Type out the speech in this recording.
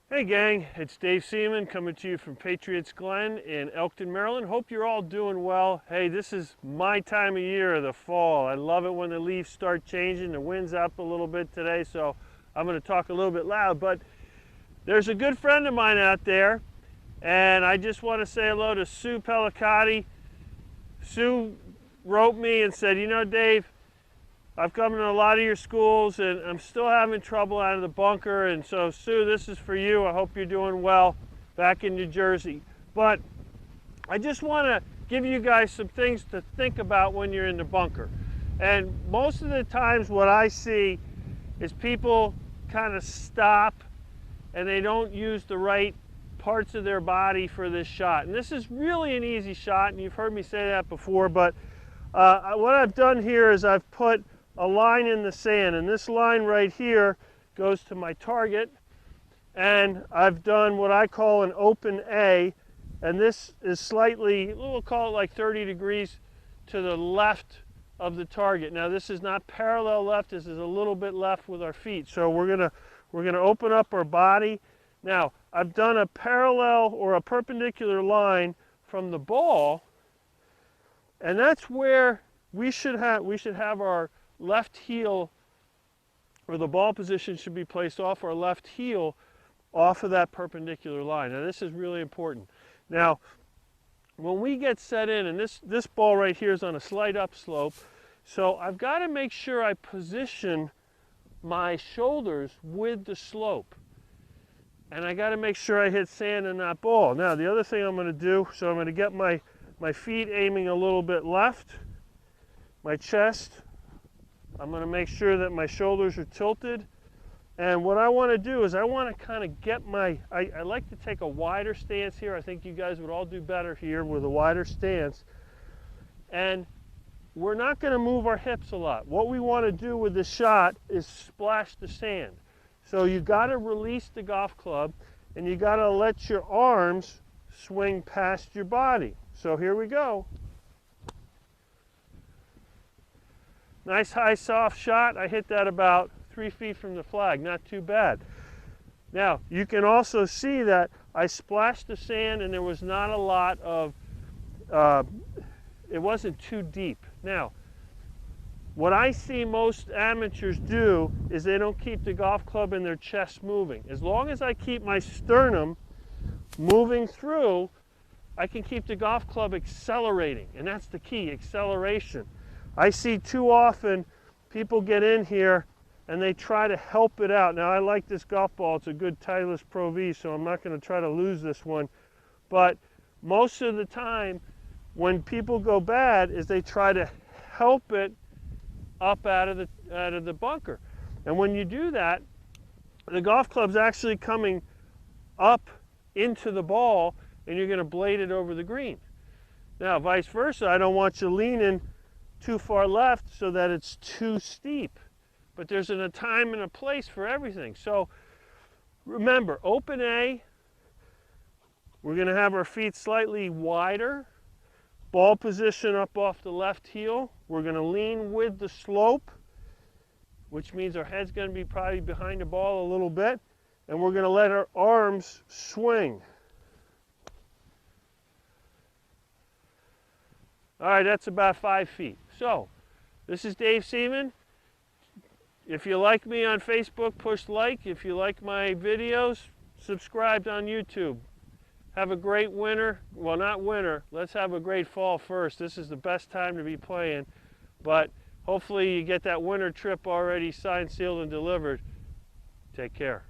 Hey gang, it's Dave Seaman coming to you from Patriots Glen in Elkton, Maryland. Hope you're all doing well. Hey, this is my time of year, the fall. I love it when the leaves start changing. The wind's up a little bit today, so I'm going to talk a little bit loud. But there's a good friend of mine out there, and I just want to say hello to Sue Pellicati. Sue wrote me and said, you know, Dave, I've come to a lot of your schools and I'm still having trouble out of the bunker, and so Sue, this is for you. I hope you're doing well back in New Jersey. But I just want to give you guys some things to think about when you're in the bunker. And most of the times what I see is people kind of stop and they don't use the right parts of their body for this shot. And this is really an easy shot, and you've heard me say that before, but what I've done here is I've put a line in the sand, and this line right here goes to my target, and I've done what I call an open A, and this is slightly, we'll call it like 30 degrees to the left of the target. Now this is not parallel left, this is a little bit left with our feet, so we're gonna open up our body. Now I've done a parallel or a perpendicular line from the ball, and that's where we should have our left heel, or the ball position should be placed off our left heel off of that perpendicular line. Now this is really important. Now when we get set in, and this ball right here is on a slight upslope, so I've got to make sure I position my shoulders with the slope, and I got to make sure I hit sand in that ball. Now the other thing I'm going to do, so I'm going to get my feet aiming a little bit left, my chest, I'm going to make sure that my shoulders are tilted, and what I want to do is I want to kind of get I like to take a wider stance here. I think you guys would all do better here with a wider stance, and we're not going to move our hips a lot. What we want to do with this shot is splash the sand. So you got to release the golf club, and you got to let your arms swing past your body. So here we go. Nice high soft shot. I hit that about 3 feet from the flag, not too bad. Now you can also see that I splashed the sand and there was not a lot of, it wasn't too deep. Now what I see most amateurs do is they don't keep the golf club in their chest moving. As long as I keep my sternum moving through, I can keep the golf club accelerating, and that's the key, acceleration. I see too often people get in here and they try to help it out. Now I like this golf ball, it's a good Titleist Pro V, so I'm not going to try to lose this one. But most of the time when people go bad is they try to help it up out of the bunker. And when you do that, the golf club's actually coming up into the ball and you're going to blade it over the green. Now vice versa, I don't want you leaning too far left so that it's too steep. But there's a time and a place for everything. So remember, open A, we're going to have our feet slightly wider, ball position up off the left heel. We're going to lean with the slope, which means our head's going to be probably behind the ball a little bit, and we're going to let our arms swing. All right, that's about 5 feet. So, this is Dave Seaman. If you like me on Facebook, push like. If you like my videos, subscribe on YouTube. Have a great winter. Well, not winter. Let's have a great fall first. This is the best time to be playing. But hopefully you get that winter trip already signed, sealed, and delivered. Take care.